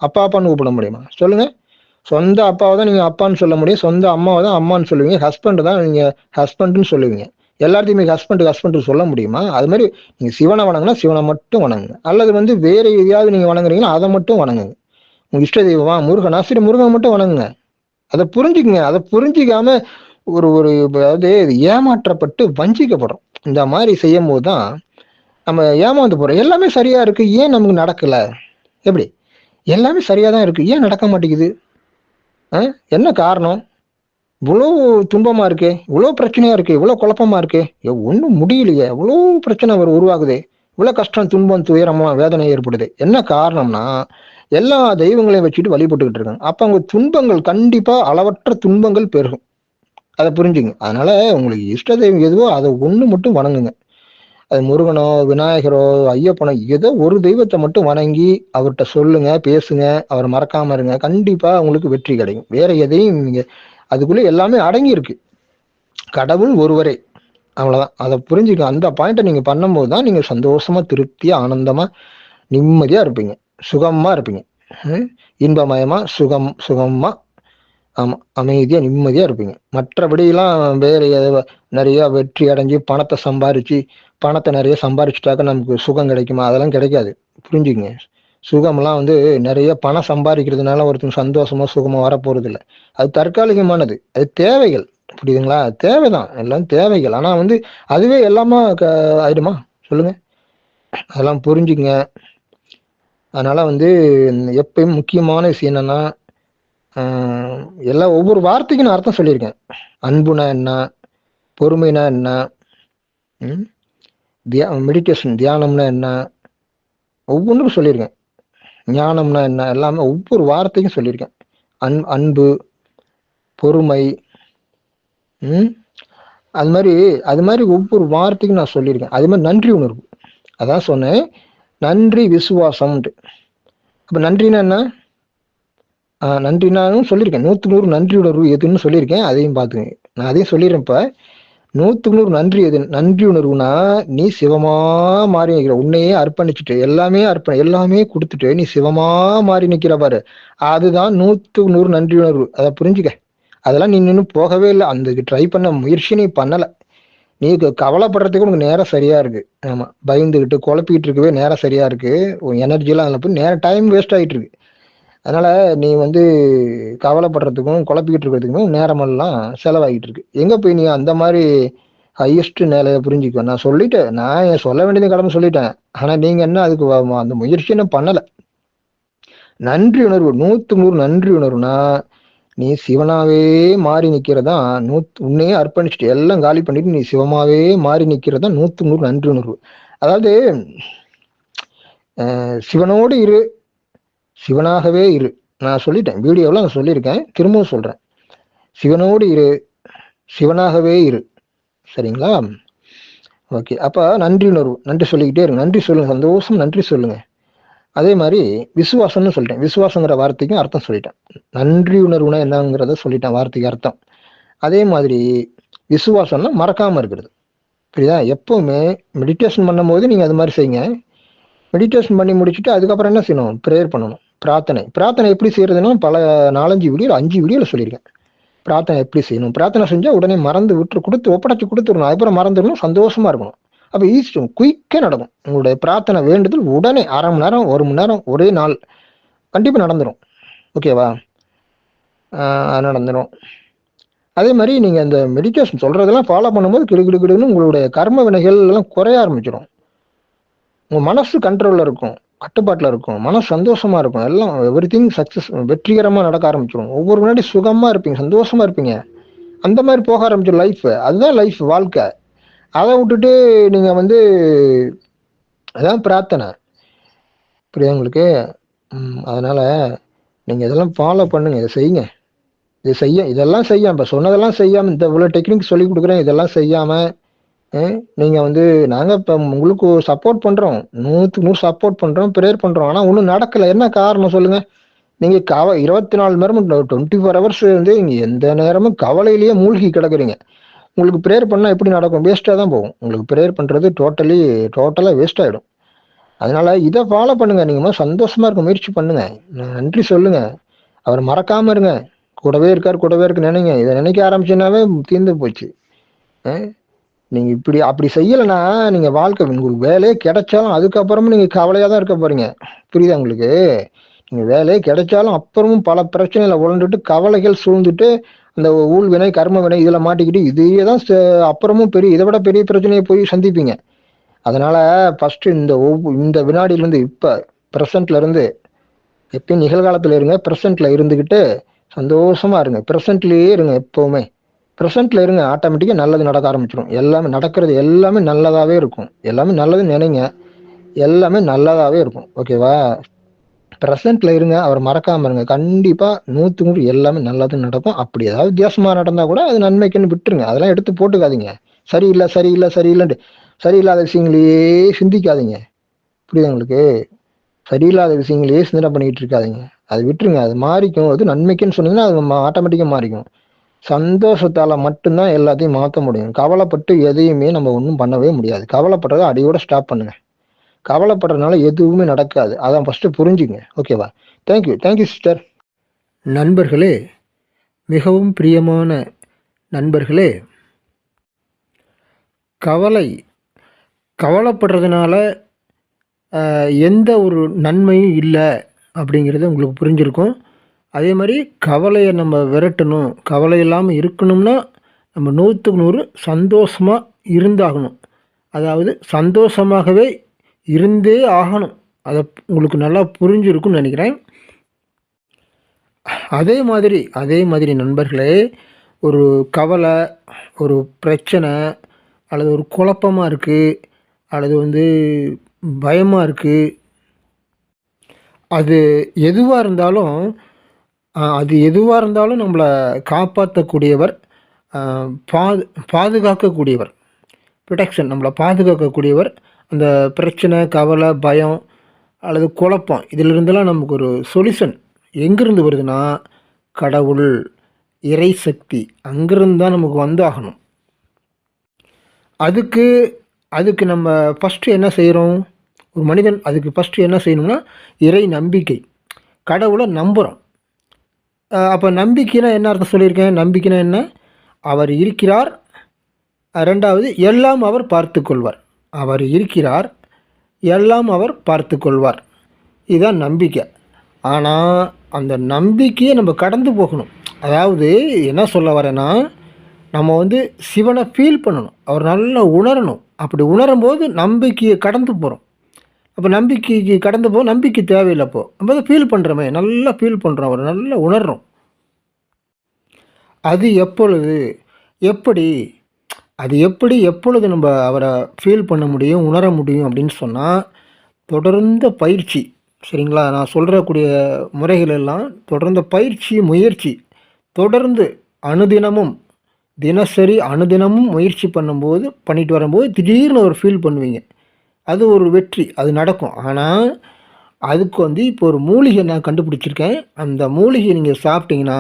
அப்பா அப்பான்னு கூப்பிட முடியுமா? சொல்லுங்க. சொந்த அப்பாவை தான் நீங்க அப்பான்னு சொல்ல முடியும், சொந்த அம்மாவை தான் அம்மான்னு சொல்லுவீங்க, ஹஸ்பண்ட் தான் நீங்க ஹஸ்பண்ட்னு சொல்லுவீங்க. எல்லாத்தையுமே ஹஸ்பண்ட் சொல்ல முடியுமா? அது மாதிரி நீங்க சிவனை வணங்கினா சிவனை மட்டும் வணங்குங்க, அல்லது வந்து வேற எதையாவது நீங்க வணங்குறீங்கன்னா அதை மட்டும் வணங்குங்க. உங்க இஷ்ட தெய்வமா முருகனா, சரி முருகன் மட்டும் வணங்குங்க. அதை புரிஞ்சுக்குங்க. அதை புரிஞ்சிக்காம ஒரு ஒரு அதாவது ஏமாற்றப்பட்டு வஞ்சிக்கப்படுறோம். இந்த மாதிரி செய்யும் போதுதான் நம்ம ஏமாந்து போறோம். எல்லாமே சரியா இருக்கு, ஏன் நமக்கு நடக்கல? எப்படி எல்லாமே சரியா தான் இருக்கு, ஏன் நடக்க மாட்டேங்குது? என்ன காரணம்? இவ்வளவு துன்பமா இருக்கே, இவ்வளவு பிரச்சனையா இருக்கு, இவ்வளவு குழப்பமா இருக்கு, ஒண்ணும் முடியலையே, இவ்வளவு பிரச்சனை உருவாகுது, இவ்வளவு கஷ்டம், துன்பம், துயரமா, வேதனை ஏற்படுது. என்ன காரணம்னா எல்லா தெய்வங்களையும் வச்சுட்டு வழிபட்டுக்கிட்டு இருக்காங்க. அப்ப அவங்க துன்பங்கள் கண்டிப்பா அளவற்ற துன்பங்கள் பெருகும். அதை புரிஞ்சுங்க. அதனால உங்களுக்கு இஷ்ட தெய்வம் எதுவோ அதை ஒண்ணு மட்டும் வணங்குங்க. அது முருகனோ, விநாயகரோ, ஐயப்பனோ, ஏதோ ஒரு தெய்வத்தை மட்டும் வணங்கி அவர்கிட்ட சொல்லுங்க, பேசுங்க, அவரை மறக்காம இருங்க. கண்டிப்பா உங்களுக்கு வெற்றி கிடைக்கும். வேற எதையும் நீங்க, அதுக்குள்ள எல்லாமே அடங்கி இருக்கு. கடவுள் ஒருவரே, அவ்வளவுதான். அதை புரிஞ்சுக்க. அந்த பாயிண்ட்டை நீங்க பண்ணும்போது தான் நீங்க சந்தோஷமா, திருப்தியா, ஆனந்தமா, நிம்மதியா இருப்பீங்க, சுகமா இருப்பீங்க. இன்பமயமா, சுகமா, ஆமா, அமைதியா, நிம்மதியா இருப்பீங்க. மற்றபடியெல்லாம் வேற நிறைய வெற்றி அடைஞ்சு பணத்தை சம்பாரிச்சு, பணத்தை நிறைய சம்பாரிச்சுட்டாக்க நமக்கு சுகம் கிடைக்குமா? அதெல்லாம் கிடைக்காது. புரிஞ்சுக்கங்க. சுகம்லாம் வந்து நிறைய பணம் சம்பாதிக்கிறதுனால ஒருத்தங்க சந்தோஷமா சுகமா வரப்போறது இல்லை. அது தற்காலிகமானது, அது தேவைகள். புரியுதுங்களா? தேவைதான், எல்லாம் தேவைகள். ஆனா வந்து அதுவே எல்லாமா ஆயிடுமா? சொல்லுங்க. அதெல்லாம் புரிஞ்சுக்குங்க. அதனால வந்து எப்பயும் முக்கியமான விஷயம் என்னன்னா, எல்லாம் ஒவ்வொரு வார்த்தைக்கும் நான் அர்த்தம் சொல்லியிருக்கேன். அன்புனா என்ன, பொறுமைனா என்ன, மெடிடேஷன் தியானம்னா என்ன, ஒவ்வொன்றுக்கும் சொல்லியிருக்கேன். ஞானம்னா என்ன, எல்லாமே ஒவ்வொரு வார்த்தைக்கும் சொல்லியிருக்கேன். அன்பு, பொறுமை, அது மாதிரி ஒவ்வொரு வார்த்தைக்கும் நான் சொல்லியிருக்கேன். அது மாதிரி நன்றி உணர்வு, அதான் சொன்னேன். நன்றி, விசுவாசம். அப்ப நன்றினா என்ன? நன்றினாலும் சொல்லியிருக்கேன். 100க்கு 100 நன்றி உணர்வு எதுன்னு சொல்லியிருக்கேன். அதையும் பார்த்துங்க. நான் அதையும் சொல்லிடுறேன். இப்ப 100க்கு 100 நன்றி எது? நன்றி உணர்வுனா நீ சிவமா மாறி நிற்கிற, உன்னையே அர்ப்பணிச்சுட்டு, எல்லாமே கொடுத்துட்டு நீ சிவமா மாறி நிற்கிற பாரு, அதுதான் 100க்கு 100 நன்றி உணர்வு. அதை புரிஞ்சுக்க. அதெல்லாம் நீ இன்னும் போகவே இல்லை, அந்த ட்ரை பண்ண முயற்சி நீ பண்ணல. நீ கவலைப்படுறதுக்கு உனக்கு நேரம் சரியா இருக்கு. ஆமா, பயந்துகிட்டு குழப்பிக்கிட்டு இருக்கவே நேரம் சரியா இருக்கு. உன் எனர்ஜிலாம் அதில் போய் நேரம் டைம் வேஸ்ட் ஆகிட்டு இருக்கு. அதனால நீ வந்து கவலைப்படுறதுக்கும் குழப்பிக்கிட்டு இருக்கிறதுக்கும் நேரமெல்லாம் செலவாகிட்டு இருக்கு. எங்க போய் நீ அந்த மாதிரி ஹையஸ்ட் நிலையை புரிஞ்சுக்க. நான் சொல்லிட்டேன், நான் சொல்ல வேண்டியது கடமை சொல்லிட்டேன். ஆனா நீங்க என்ன அதுக்கு அந்த முயற்சி என்ன பண்ணல. நன்றி உணர்வு, 100க்கு 100 நன்றி உணர்வுனா நீ சிவனாவே மாறி நிக்கிறதா, உன்னையே அர்ப்பணிச்சுட்டு எல்லாம் காலி பண்ணிட்டு நீ சிவமாவே மாறி நிக்கிறதா 100க்கு 100 நன்றி உணர்வு. அதாவது சிவனோடு இரு, சிவனாகவே இரு. நான் சொல்லிட்டேன், வீடியோவில் நான் சொல்லியிருக்கேன், திரும்பவும் சொல்றேன். சிவனோடு இரு, சிவனாகவே இரு. சரிங்களா? ஓகே. அப்ப நன்றி உணர்வு, நன்றி சொல்லிக்கிட்டே இருங்க. நன்றி சொல்லுங்க, சந்தோஷம் நன்றி சொல்லுங்க. அதே மாதிரி விசுவாசம்னு சொல்லிட்டேன். விசுவாசங்கிற வார்த்தைக்கும் அர்த்தம் சொல்லிட்டேன். நன்றி உணர்வுனா என்னங்கிறத சொல்லிட்டேன், வார்த்தைக்கு அர்த்தம். அதே மாதிரி விசுவாசம்னா மறக்காம இருக்கிறது. புரியுதா? எப்பவுமே மெடிடேஷன் பண்ணும் போது நீங்க அது மாதிரி செய்யுங்க. மெடிடேஷன் பண்ணி முடிச்சுட்டு அதுக்கப்புறம் என்ன செய்யணும்? ப்ரேயர் பண்ணணும். பிரார்த்தனை எப்படி செய்யறதுன்னா பல 4-5 வீடியோல 5 வீடியோல சொல்லியிருக்கேன். பிரார்த்தனை எப்படி செய்யணும்? பிரார்த்தனை செஞ்சா உடனே மறந்து விட்டு ஒப்படைச்சு கொடுத்துடணும். அதுக்கப்புறம் மறந்துடணும், சந்தோஷமா இருக்கணும். அப்ப ஈஸி, குயிக்கா நடக்கும். உங்களுடைய பிரார்த்தனை வேண்டுதல் உடனே 1/2 மணி நேரம் 1 மணி நேரம் ஒரே நாள் கண்டிப்பா நடந்துடும். ஓகேவா? நடந்துடும். அதே மாதிரி நீங்க அந்த மெடிடேஷன் சொல்றதெல்லாம் ஃபாலோ பண்ணும்போது கிடுகிடுன்னு உங்களுடைய கர்ம வினைகள் எல்லாம் குறைய ஆரம்பிச்சிடும். உங்க மனசு கண்ட்ரோல்ல இருக்கும். கட்டுப்பாட்டில் இருக்கும், மனம் சந்தோஷமா இருக்கும், எல்லாம் எவ்ரிதிங் சக்ஸஸ், வெற்றிகரமாக நடக்க ஆரம்பிச்சிடும். ஒவ்வொரு முன்னாடி சுகமாக இருப்பீங்க, சந்தோஷமா இருப்பீங்க. அந்த மாதிரி போக ஆரம்பிச்சிடும் லைஃப். அதுதான் லைஃப், வாழ்க்கை. அதை விட்டுட்டு நீங்கள் வந்து அதான் பிரார்த்தனை. புரியுதா உங்களுக்கு? அதனால நீங்கள் இதெல்லாம் ஃபாலோ பண்ணுங்க, இதை செய்யுங்க. இதெல்லாம் செய்யாம இப்போ சொன்னதெல்லாம் செய்யாமல், இந்த இவ்வளோ டெக்னிக் சொல்லி கொடுக்குறேன், இதெல்லாம் செய்யாமல் நீங்கள் வந்து நாங்கள் இப்போ உங்களுக்கு சப்போர்ட் பண்ணுறோம், 100% சப்போர்ட் பண்ணுறோம், ப்ரேயர் பண்ணுறோம். ஆனால் ஒன்றும் நடக்கலை. என்ன காரணம் சொல்லுங்கள்? நீங்கள் 24 மணி நேரமும் 24 ஹவர்ஸ் வந்து நீங்கள் எந்த நேரமும் கவலையிலேயே மூழ்கி கிடக்குறீங்க. உங்களுக்கு ப்ரேயர் பண்ணால் எப்படி நடக்கும்? வேஸ்ட்டாக தான் போகும். உங்களுக்கு ப்ரேயர் பண்ணுறது டோட்டலாக வேஸ்ட் ஆகிடும். அதனால இதை ஃபாலோ பண்ணுங்க. நீங்கள் சந்தோஷமா இருக்க முயற்சி பண்ணுங்க, நன்றி சொல்லுங்க, அவர் மறக்காம இருங்க. கூடவே இருக்கு நினைங்க. இதை நினைக்க ஆரம்பிச்சுனாவே தீர்ந்து போச்சு. நீங்க அப்படி செய்யலைன்னா நீங்க வாழ்க்கை, உங்களுக்கு வேலையே கிடைச்சாலும் அதுக்கப்புறமும் நீங்க கவலையா தான் இருக்க போறீங்க. புரியுதா உங்களுக்கு? நீங்க வேலையே கிடைச்சாலும் அப்புறமும் பல பிரச்சனைகளை உழந்துட்டு, கவலைகள் சூழ்ந்துட்டு, அந்த ஊழ்வினை கர்ம வினை இதுல மாட்டிக்கிட்டு இதையே தான் அப்புறமும் இதை விட பெரிய பிரச்சனையை போய் சந்திப்பீங்க. அதனால ஃபர்ஸ்ட் இந்த வினாடியிலிருந்து இப்ப பிரசன்ட்ல இருந்து, எப்பயும் நிகழ்காலத்துல இருங்க, பிரசன்ட்ல இருந்துகிட்டு சந்தோஷமா இருங்க. பிரசன்ட்லயே இருங்க, எப்பவுமே பிரசன்ட்ல இருங்க. ஆட்டோமேட்டிக்கா நல்லது நடக்க ஆரம்பிச்சிடும். எல்லாமே நடக்கிறது எல்லாமே நல்லதாவே இருக்கும். எல்லாமே நல்லது நினைங்க, எல்லாமே நல்லதாவே இருக்கும். ஓகேவா? பிரசன்ட்ல இருங்க, அவர் மறக்காம இருங்க. கண்டிப்பா 100% எல்லாமே நல்லது நடக்கும். அப்படி ஏதாவது வித்தியாசமா நடந்தா கூட அது நன்மைக்குன்னு விட்டுருங்க. அதெல்லாம் எடுத்து போட்டுக்காதீங்க. சரியில்லைன்ட்டு சரியில்லாத விஷயங்களையே சிந்திக்காதீங்க. புரியுது உங்களுக்கு? சரியில்லாத விஷயங்களையே சிந்தனை பண்ணிட்டு இருக்காதீங்க. அதை விட்டுருங்க. அது மாறிக்கும். அது நன்மைக்குன்னு சொன்னீங்கன்னா அது ஆட்டோமேட்டிக்கா மாறிக்கும். சந்தோஷத்தால மட்டும்தான் எல்லாத்தையும் மாற்ற முடியும். கவலைப்பட்டு எதையுமே நம்ம ஒன்றும் பண்ணவே முடியாது. கவலைப்படுறதை அடியோட ஸ்டாப் பண்ணுங்க. கவலைப்படுறதுனால எதுவுமே நடக்காது. அதான் ஃபர்ஸ்ட் புரிஞ்சுங்க. ஓகேவா? Thank you sister. நண்பர்களே, மிகவும் பிரியமான நண்பர்களே, கவலைப்படுறதுனால எந்த ஒரு நன்மையும் இல்லை அப்படிங்கிறது உங்களுக்கு புரிஞ்சிருக்கும். அதே மாதிரி கவலையை நம்ம விரட்டணும், கவலை இல்லாமல் இருக்கணும்னா நம்ம 100% சந்தோஷமாக இருந்தாகணும். அதாவது சந்தோஷமாகவே இருந்தே ஆகணும். அதை உங்களுக்கு நல்லா புரிஞ்சிருக்கும்னு நினைக்கிறேன். அதே மாதிரி நண்பர்களே, ஒரு கவலை, ஒரு பிரச்சனை, அல்லது ஒரு குழப்பமாக இருக்குது, அல்லது வந்து பயமாக இருக்குது, அது எதுவாக இருந்தாலும் நம்மளை காப்பாற்றக்கூடியவர், பாதுகாக்கக்கூடியவர், ப்ரொடெக்ஷன், நம்மளை பாதுகாக்கக்கூடியவர். அந்த பிரச்சனை, கவலை, பயம் அல்லது குழப்பம் இதிலிருந்தெல்லாம் நமக்கு ஒரு சொல்யூஷன் எங்கேருந்து வருதுன்னா, கடவுள், இறை சக்தி, அங்கேருந்து தான் நமக்கு வந்தாகணும். அதுக்கு நம்ம ஃபஸ்ட்டு என்ன செய்கிறோம்? ஒரு மனிதன் அதுக்கு ஃபஸ்ட்டு என்ன செய்யணும்னா, இறை நம்பிக்கை. கடவுளை நம்புகிறோம். அப்போ நம்பிக்கைனா என்ன அர்த்தம் சொல்லியிருக்கேன்? நம்பிக்கைனா என்ன? அவர் இருக்கிறார். ரெண்டாவது, எல்லாம் அவர் பார்த்து கொள்வார். அவர் இருக்கிறார், எல்லாம் அவர் பார்த்து கொள்வார். இதுதான் நம்பிக்கை. ஆனால் அந்த நம்பிக்கையை நம்ம கடந்து போகணும். அதாவது என்ன சொல்ல வரேன்னா, நம்ம வந்து சிவனை ஃபீல் பண்ணணும், அவர் நல்லா உணரணும். அப்படி உணரும்போது நம்பிக்கையை கடந்து போகிறோம். அப்போ நம்பிக்கைக்கு கடந்து போக நம்பிக்கை தேவையில்லை. அப்போது நம்ம அதை ஃபீல் பண்ணுறோமே, நல்லா ஃபீல் பண்ணுறோம், அவர் நல்லா உணர்றோம். அது எப்பொழுது நம்ம அவரை ஃபீல் பண்ண முடியும், உணர முடியும் அப்படின்னு சொன்னால், தொடர்ந்த பயிற்சி. சரிங்களா? நான் சொல்கிறக்கூடிய முறைகள் எல்லாம் தொடர்ந்த பயிற்சி, முயற்சி, தொடர்ந்து அனுதினமும் முயற்சி பண்ணிட்டு வரும்போது திடீர்னு ஒரு ஃபீல் பண்ணுவீங்க. அது ஒரு வெற்றி, அது நடக்கும். ஆனால் அதுக்கு வந்து இப்போ ஒரு மூலிகை நான் கண்டுபிடிச்சிருக்கேன். அந்த மூலிகையை நீங்கள் சாப்பிட்டீங்கன்னா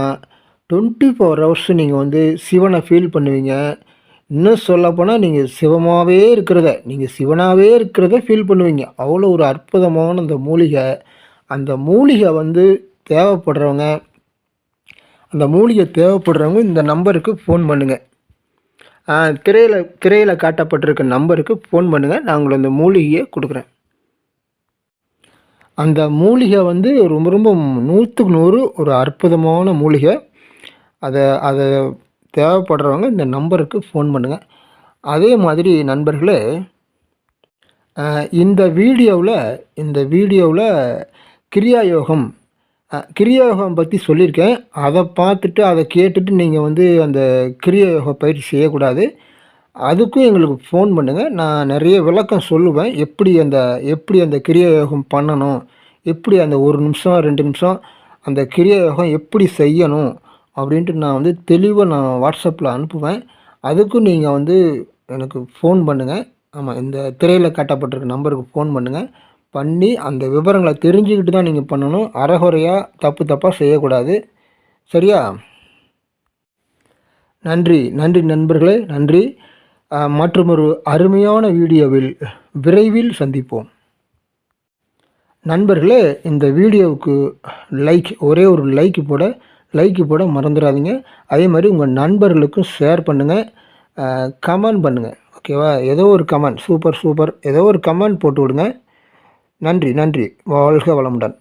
24 ஹவர்ஸ் நீங்கள் வந்து சிவனை ஃபீல் பண்ணுவீங்க. இன்னும் சொல்லப்போனால் நீங்கள் சிவனாகவே இருக்கிறத ஃபீல் பண்ணுவீங்க. அவ்வளோ ஒரு அற்புதமான அந்த மூலிகை வந்து தேவைப்படுறவங்க இந்த நம்பருக்கு ஃபோன் பண்ணுங்கள். திரையில் காட்டப்பட்டிருக்க நம்பருக்கு ஃபோன் பண்ணுங்கள். நான் உங்களுக்கு அந்த மூலிகையை கொடுக்குறேன். அந்த மூலிகை வந்து ரொம்ப ரொம்ப 100% ஒரு அற்புதமான மூலிகை. அதை தேவைப்படுறவங்க இந்த நம்பருக்கு ஃபோன் பண்ணுங்கள். அதே மாதிரி நண்பர்களே, இந்த வீடியோவில் கிரியா யோகம் கிரியா யோகம் பற்றி சொல்லியிருக்கேன். அதை பார்த்துட்டு அதை கேட்டுட்டு நீங்கள் வந்து அந்த கிரியா யோக பயிற்சி செய்யக்கூடாது. அதுக்கும் எங்களுக்கு ஃபோன் பண்ணுங்கள். நான் நிறைய விளக்கம் சொல்லுவேன். எப்படி அந்த கிரியா யோகம் பண்ணணும், எப்படி அந்த 1 நிமிஷம் 2 நிமிஷம் அந்த கிரியா யோகம் எப்படி செய்யணும் அப்படின்ட்டு நான் வந்து தெளிவாக நான் வாட்ஸ்அப்பில் அனுப்புவேன். அதுக்கும் நீங்கள் வந்து எனக்கு ஃபோன் பண்ணுங்கள். ஆமாம், இந்த திரையில் காட்டப்பட்டிருக்க நம்பருக்கு ஃபோன் பண்ணுங்கள். பண்ணி அந்த விவரங்களை தெரிஞ்சுக்கிட்டு தான் நீங்கள் பண்ணணும். அரைகுறையாக தப்பாக செய்யக்கூடாது. சரியா? நன்றி நண்பர்களே, நன்றி. மற்றுமொரு அருமையான வீடியோவில் விரைவில் சந்திப்போம். நண்பர்களே, இந்த வீடியோவுக்கு ஒரே ஒரு லைக் போட மறந்துடாதீங்க. அதே மாதிரி உங்கள் நண்பர்களுக்கும் ஷேர் பண்ணுங்கள், கமெண்ட் பண்ணுங்கள். ஓகேவா? ஏதோ ஒரு கமெண்ட், சூப்பர் ஏதோ ஒரு கமெண்ட் போட்டு விடுங்க. நன்றி. வாழ்க வளமுடன்.